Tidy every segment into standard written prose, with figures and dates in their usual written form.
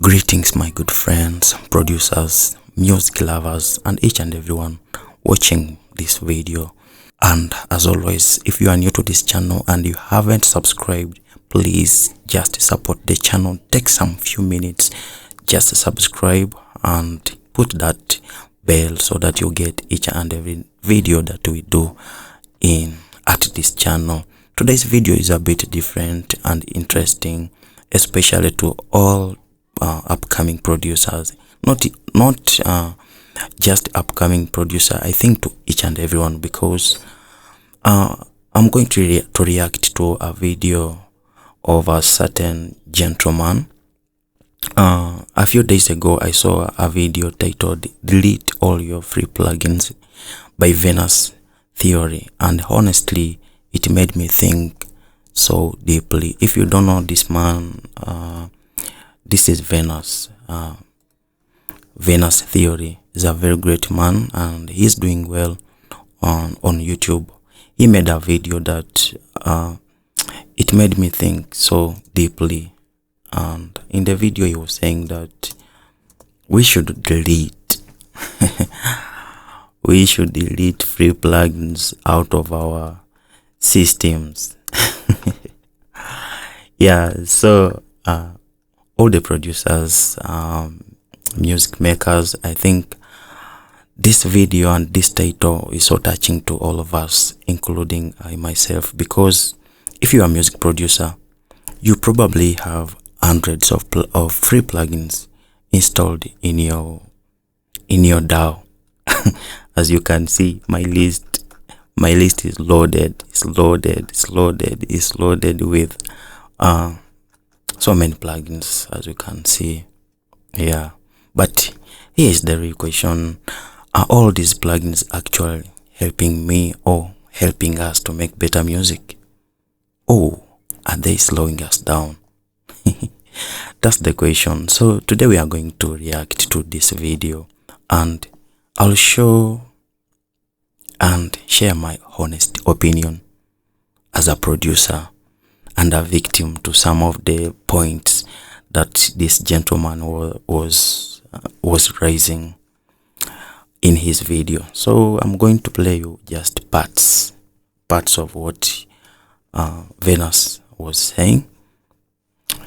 Greetings, my good friends, producers, music lovers, and each and everyone watching this video. And as always, if you are new to this channel and you haven't subscribed, please just support the channel. Take some few minutes just to subscribe and put that bell so that you get each and every video that we do at this channel. Today's video is a bit different and interesting, especially to all upcoming producers, not just upcoming producer. I think to each and everyone, because I'm going to react to a video of a certain gentleman. A few days ago I saw a video titled "Delete All Your Free Plugins" by Venus Theory, and honestly it made me think so deeply. If you don't know this man, this is Venus Theory. Is a very great man and he's doing well on YouTube. He made a video that it made me think so deeply, and in the video he was saying that we should delete we should delete free plugins out of our systems. Yeah, so all the producers, music makers, I think this video and this title is so touching to all of us, including myself, because if you are a music producer, you probably have hundreds of free plugins installed in your DAW. As you can see, my list is loaded. It's loaded with so many plugins, as you can see. Yeah, but here is the real question: are all these plugins actually helping me or helping us to make better music, or are they slowing us down? That's the question. So today we are going to react to this video, and I'll show and share my honest opinion as a producer and a victim to some of the points that this gentleman was raising in his video. So I'm going to play you just parts of what Venus was saying.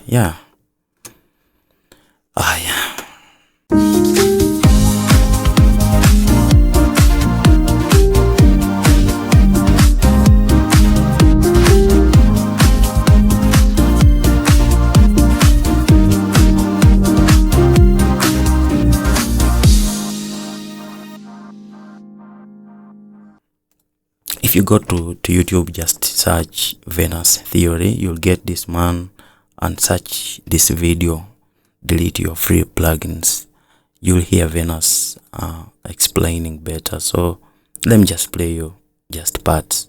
Yeah. Yeah. If you go to YouTube, just search Venus Theory, you'll get this man, and search this video, "Delete Your Free Plugins." You'll hear Venus explaining better. So let me just play you just parts.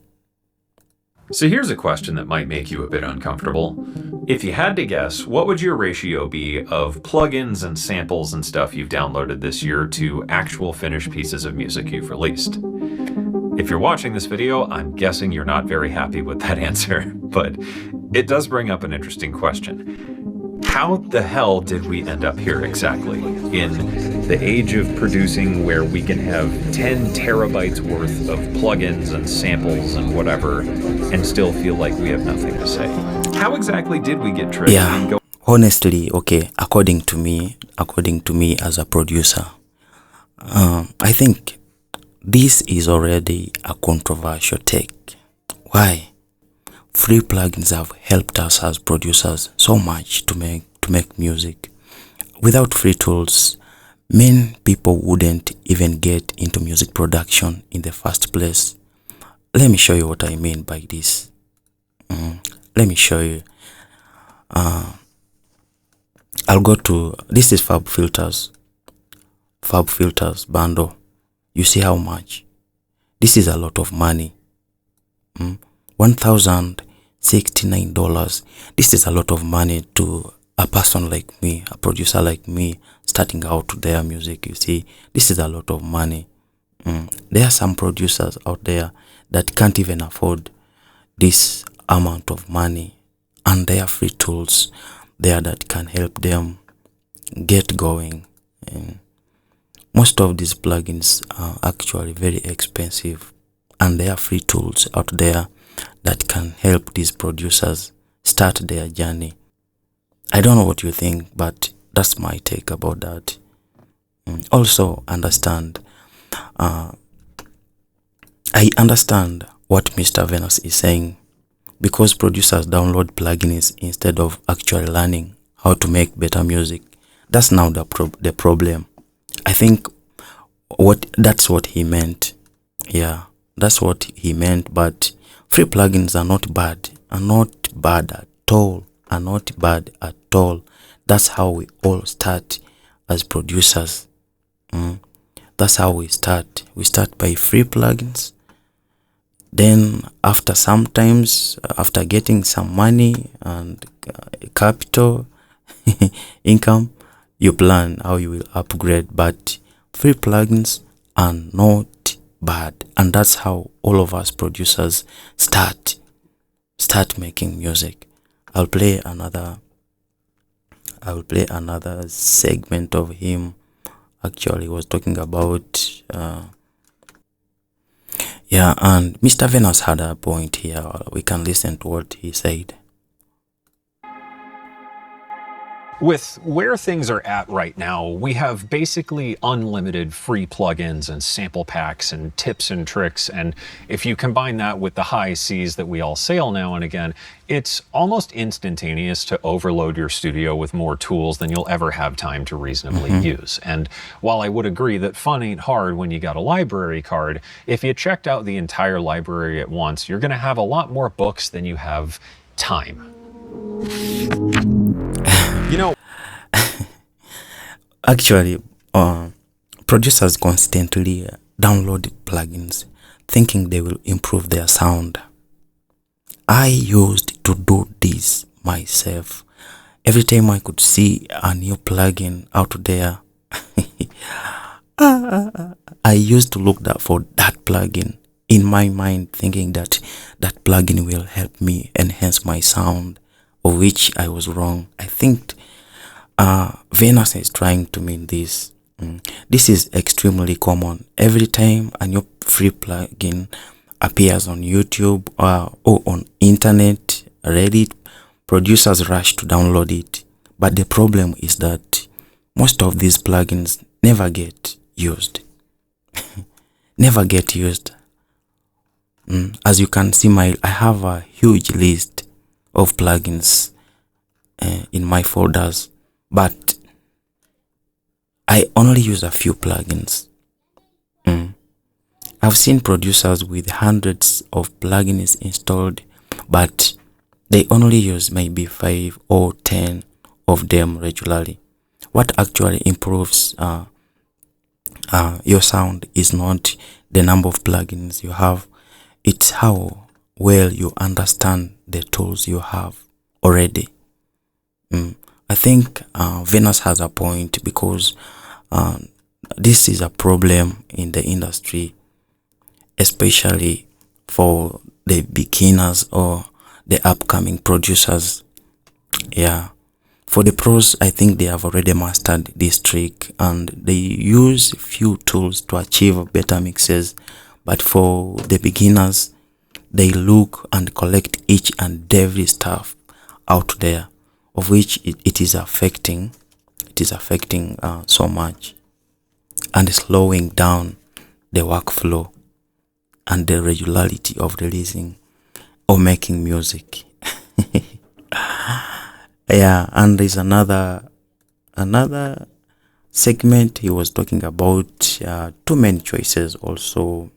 So here's a question that might make you a bit uncomfortable. If you had to guess, what would your ratio be of plugins and samples and stuff you've downloaded this year to actual finished pieces of music you've released? If you're watching this video, I'm guessing you're not very happy with that answer, but it does bring up an interesting question. How the hell did we end up here exactly? In the age of producing where we can have 10 terabytes worth of plugins and samples and whatever and still feel like we have nothing to say. How exactly did we get tricked? Yeah, honestly, okay, according to me as a producer, I think this is already a controversial take. Why? Free plugins have helped us as producers so much to make music. Without free tools, many people wouldn't even get into music production in the first place. Let me show you what I mean by this. Let me show you. I'll go to, this is FabFilters bundle. You see how much? This is a lot of money. $1,069. This is a lot of money to a person like me, a producer like me, starting out to their music. You see, this is a lot of money. There are some producers out there that can't even afford this amount of money, and there are free tools there that can help them get going. And most of these plugins are actually very expensive, and there are free tools out there that can help these producers start their journey. I don't know what you think, but that's my take about that. Also understand, I understand what Mr. Venus is saying, because producers download plugins instead of actually learning how to make better music. That's now the problem. I think that's what he meant. Yeah, that's what he meant. But free plugins are not bad, at all. That's how we all start as producers. That's how we start. We start by free plugins. Then after getting some money and capital income, you plan how you will upgrade. But free plugins are not bad, and that's how all of us producers start making music. I'll play another segment of him. Actually was talking about and Mr. Venus had a point here. We can listen to what he said. With where things are at right now, we have basically unlimited free plugins and sample packs and tips and tricks. And if you combine that with the high seas that we all sail now and again, it's almost instantaneous to overload your studio with more tools than you'll ever have time to reasonably use. And while I would agree that fun ain't hard when you got a library card, if you checked out the entire library at once, you're going to have a lot more books than you have time. You know, actually, producers constantly download plugins thinking they will improve their sound. I used to do this myself. Every time I could see a new plugin out there, I used to look for that plugin in my mind, thinking that that plugin will help me enhance my sound, of which I was wrong. I think Venus is trying to mean this. This is extremely common. Every time a new free plugin appears on YouTube or on internet, Reddit, producers rush to download it. But the problem is that most of these plugins never get used. Never get used. As you can see, I have a huge list of plugins in my folders, but I only use a few plugins. I've seen producers with hundreds of plugins installed, but they only use maybe 5 or 10 of them regularly. What actually improves your sound is not the number of plugins you have, it's how well you understand the tools you have already. I think Venus has a point, because this is a problem in the industry, especially for the beginners or the upcoming producers. Yeah, for the pros, I think they have already mastered this trick and they use few tools to achieve better mixes. But for the beginners, they look and collect each and every stuff out there, of which it is affecting so much and slowing down the workflow and the regularity of releasing or making music. Yeah, and there's another segment he was talking about too many choices also.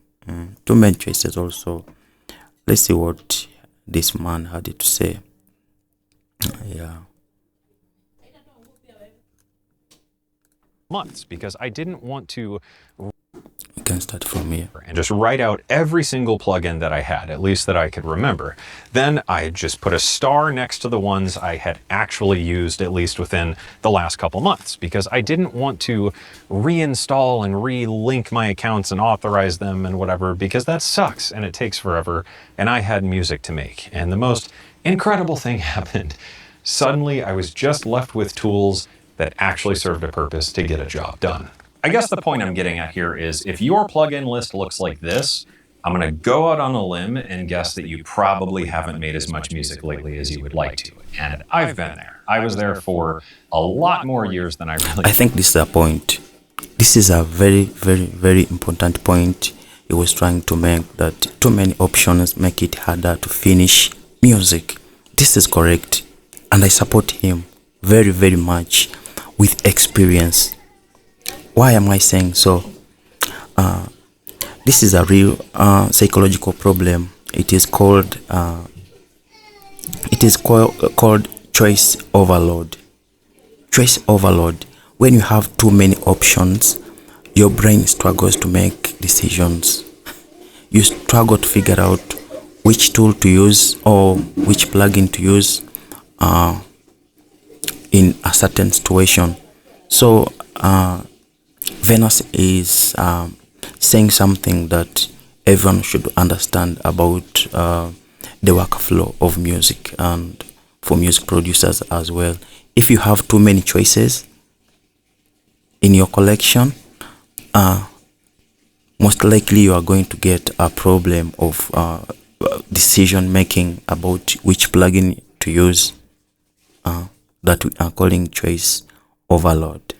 Let's see what this man had to say. Yeah. Months, because I didn't want to. You can start from here and just write out every single plugin that I had, at least that I could remember. Then I just put a star next to the ones I had actually used, at least within the last couple months, because I didn't want to reinstall and re-link my accounts and authorize them and whatever, because that sucks and it takes forever. And I had music to make. And the most incredible thing happened. Suddenly I was just left with tools that actually served a purpose to get a job done. I guess the point I'm getting at here is if your plugin list looks like this, I'm going to go out on a limb and guess that you probably haven't made as much music lately as you would like to. And I've been there. I was there for a lot more years than I really... I think this is a point. This is a very, very, very important point he was trying to make, that too many options make it harder to finish music. This is correct, and I support him very, very much with experience. Why am I saying so? This is a real psychological problem. It is called choice overload. Choice overload. When you have too many options, your brain struggles to make decisions. You struggle to figure out which tool to use or which plugin to use in a certain situation. So Venus is saying something that everyone should understand about the workflow of music, and for music producers as well. If you have too many choices in your collection, most likely you are going to get a problem of decision making about which plugin to use, that we are calling choice overload.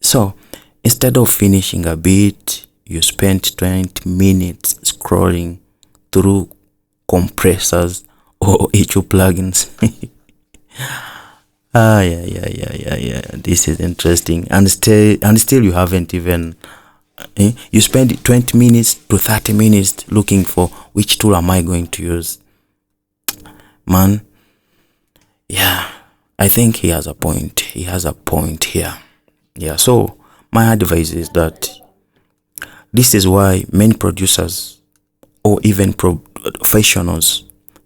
So instead of finishing a beat, you spent 20 minutes scrolling through compressors or EQ plugins. Yeah. This is interesting, and still you haven't even. You spend 20 minutes to 30 minutes looking for which tool am I going to use. Man, yeah, I think he has a point. He has a point here. Yeah, so my advice is that this is why many producers or even professionals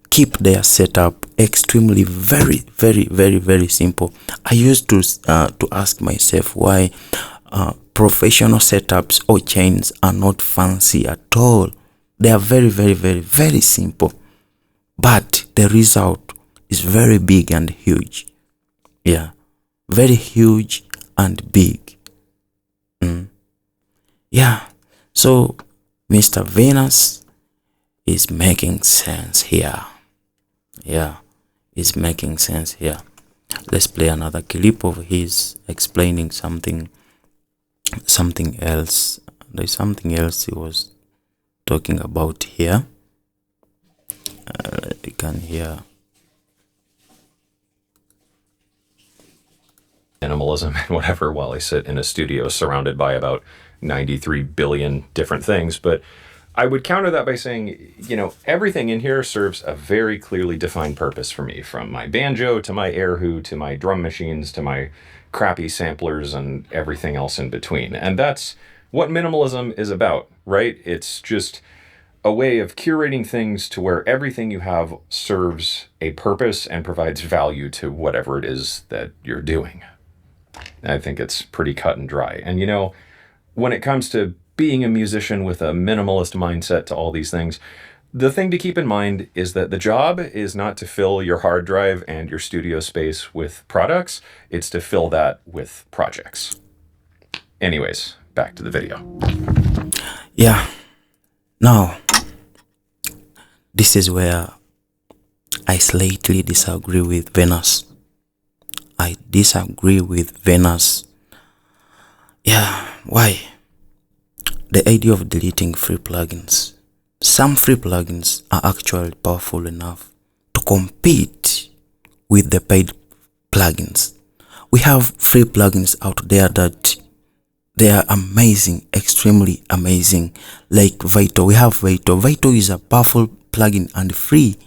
keep their setup extremely very, very, very, very simple. I used to ask myself why professional setups or chains are not fancy at all. They are very, very, very, very simple, but the result is very big and huge. Yeah, very huge and big. Yeah, so Mr. Venus is making sense here. Yeah, it's making sense here. Let's play another clip of his explaining something else. There's something else he was talking about here. You can hear minimalism and whatever while I sit in a studio surrounded by about 93 billion different things. But I would counter that by saying, everything in here serves a very clearly defined purpose for me, from my banjo to my Erhu to my drum machines to my crappy samplers and everything else in between. And that's what minimalism is about, right? It's just a way of curating things to where everything you have serves a purpose and provides value to whatever it is that you're doing. I think it's pretty cut and dry. And when it comes to being a musician with a minimalist mindset to all these things, the thing to keep in mind is that the job is not to fill your hard drive and your studio space with products. It's to fill that with projects. Anyways, back to the video. Yeah. Now, this is where I slightly disagree with Venus. I disagree with Venus. Yeah, why? The idea of deleting free plugins. Some free plugins are actually powerful enough to compete with the paid plugins. We have free plugins out there that they are amazing, extremely amazing, like Vito. We have Vito. Vito is a powerful plugin and free.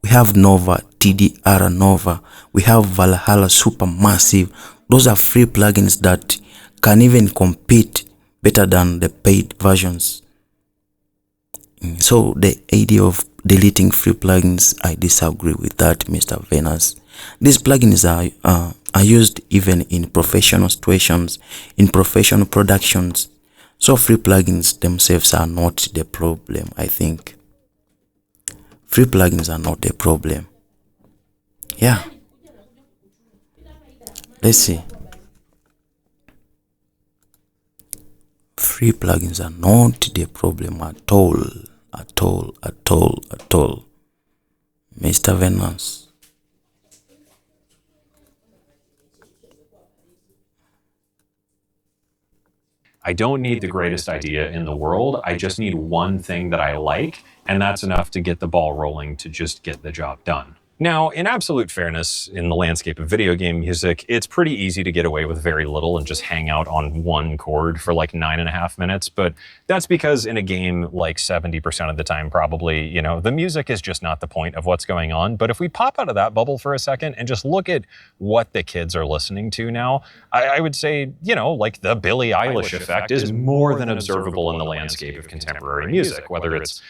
We have Nova, TDR Nova. We have Valhalla Supermassive. Those are free plugins that can even compete better than the paid versions. So the idea of deleting free plugins, I disagree with that, Mr. Venus. These plugins are used even in professional situations, in professional productions. So free plugins themselves are not the problem, I think. Free plugins are not the problem. Yeah. Let's see. Free plugins are not the problem at all. Mr. Venus. I don't need the greatest idea in the world. I just need one thing that I like, and that's enough to get the ball rolling to just get the job done. Now, in absolute fairness, in the landscape of video game music, it's pretty easy to get away with very little and just hang out on one chord for like 9.5 minutes. But that's because in a game, like 70% of the time, probably, you know, the music is just not the point of what's going on. But if we pop out of that bubble for a second and just look at what the kids are listening to now, I would say, you know, like the Billie Eilish effect is more than observable in the landscape of contemporary music, whether it's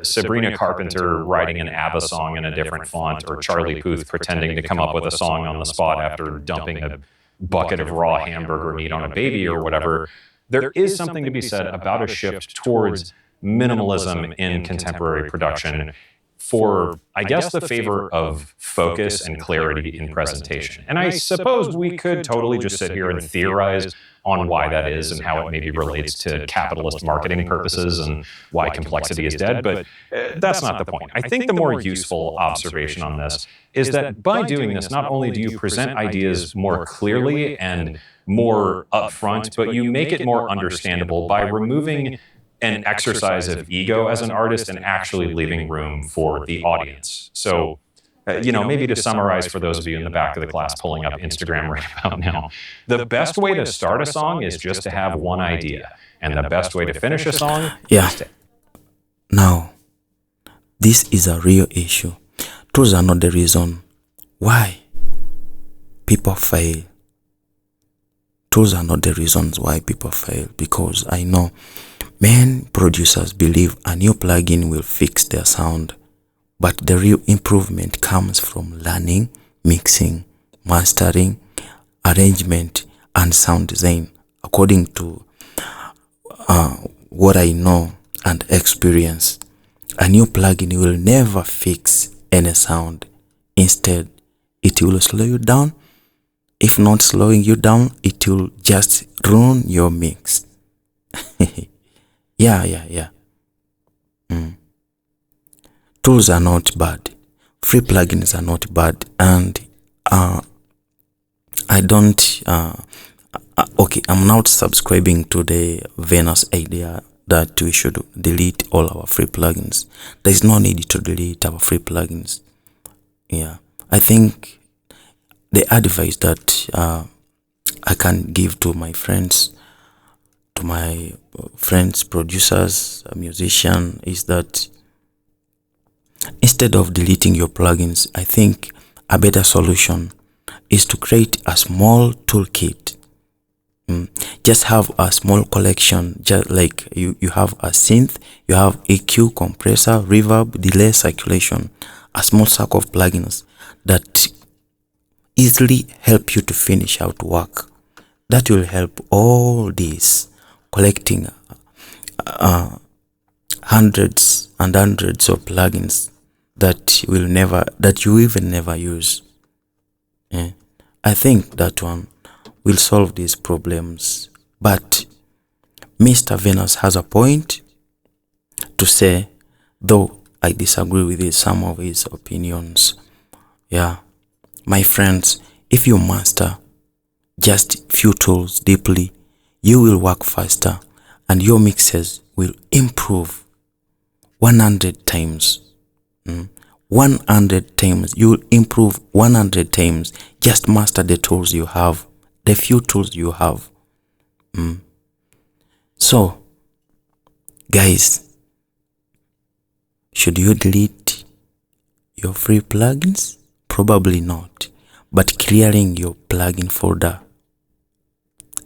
Sabrina Carpenter writing an ABBA song in a different font, or Charlie Puth pretending to come up with a song on the spot after dumping a bucket of raw hamburger meat on a baby or whatever. There is something to be said about a shift towards minimalism in contemporary production for, I guess, the favor of focus and clarity in presentation. And I suppose we could totally just sit here and theorize on why that is and how it maybe relates to capitalist marketing purposes and why complexity is dead, but that's not the point. I think the more useful observation on this is that by doing this, not only do you present ideas more clearly and more upfront, but you make it more understandable by removing an exercise of ego as an artist and actually leaving room for the audience. So, you know, maybe to summarize for those of you in the back of the class pulling up Instagram right about now, the best way to start a song is just to have one idea. And the best way to finish a song is to... Now, this is a real issue. Tools are not the reason why people fail. Tools are not the reasons why people fail, because I know many producers believe a new plugin will fix their sound, but the real improvement comes from learning, mixing, mastering, arrangement, and sound design. According to what I know and experience, a new plugin will never fix any sound. Instead, it will slow you down. If not slowing you down, it will just ruin your mix. Yeah. Tools are not bad. Free plugins are not bad. And I don't... okay, I'm not subscribing to the Venus idea that we should delete all our free plugins. There is no need to delete our free plugins. Yeah, I think the advice that I can give to my friends, producers, musicians, is that instead of deleting your plugins, I think a better solution is to create a small toolkit. Just have a small collection, just like you have a synth, you have EQ, compressor, reverb, delay, circulation, a small stack of plugins that easily help you to finish out work. That will help all this, collecting hundreds and hundreds of plugins that you even never use. I think that one will solve these problems. But Mr. Venus has a point to say, though I disagree with some of his opinions. Yeah, my friends, if you master just few tools deeply, you will work faster and your mixes will improve 100 times. 100 times. You will improve 100 times. Just master the tools you have, the few tools you have. So, guys, should you delete your free plugins? Probably not. But clearing your plugin folder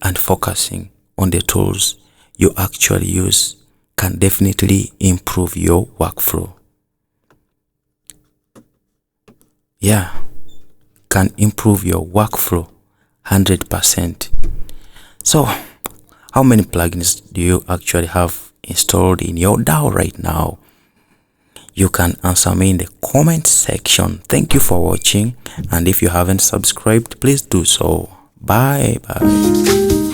and focusing on the tools you actually use can definitely improve your workflow. Yeah, can improve your workflow 100%. So, how many plugins do you actually have installed in your DAW right now? You can answer me in the comment section. Thank you for watching, and if you haven't subscribed, please do so. Bye bye.